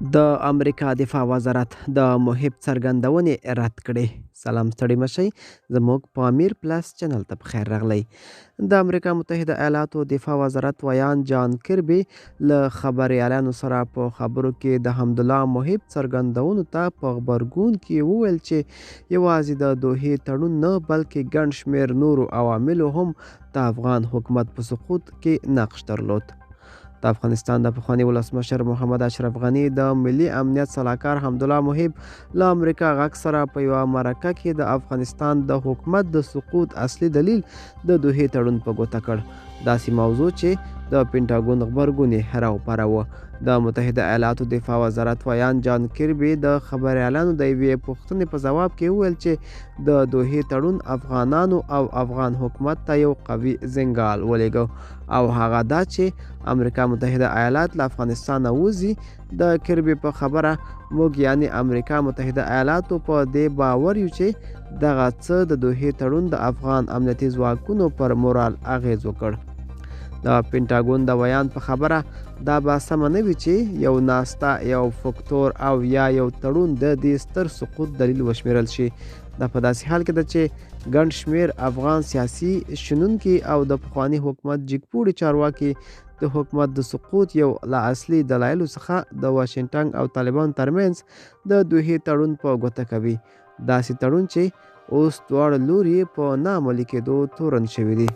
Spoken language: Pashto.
د امریکا دفاع وزارت د محب څرګندونې رد کړې. سلام ستړي مشئ، زموږ په امیر پلس چینل ته پخیر راغلی. د امریکا متحده ایالاتو دفاع وزارت ویان جان کربي له خبریالانو سره په خبرو کې د حمدالله محب څرګندونو ته په غبرګون کې وویل چې یوازې د دوحې تړون نه بلکې ګڼ شمېر نورو عواملو هم د افغان حکومت په سقوط کې نقش درلود. د افغانستان د پخواني ولسمشر محمد اشرف غني د ملي امنیت سلاکار حمدالله محب له امریکا غږ سره په یوه مرکه کې د افغانستان د حکومت د سقوط اصلي دلیل د دوحې تړون په ګوته کړ. داسې موضوع چې د پینټاګون غبرګون یې راوپاروه. د متحده ایالاتو دفاع وزارت ویان جان کربي د خبریالانو د یوې پوښتنې په ځواب کې وویل چې د دوحې تړون افغانانو او افغان حکومت ته یو قوي زنګال ولېږه او هغه دا چې امریکا متحده ایالات له افغانستانه وځي. د کربي په خبره موږ یعنی امریکا متحده ایالاتو په دې باور یو چې دغه څه د دوحې تړون د افغان امنیتي ځواکونو پر مورال اغیز وکړ. د پینټاګون د ویان په خبره دا به سمه نه وي چې یو ناسته یو فکتور او یا یو تړون د دې ستر سقوط دلیل وشمیرل شي. دا په داسې حال کې ده چې ګڼ شمېر افغان سیاسي شنونکي او د پخواني حکومت جګپوړي چارواکي د حکومت د سقوط یو له اصلي دلایلو څخه د واشنګټن او طالبانو ترمنځ د دوحې تړون په ګوته کوي. داسې تړون چې اوس دواړه لوري په نه عملي کېدو تورن شوي دي.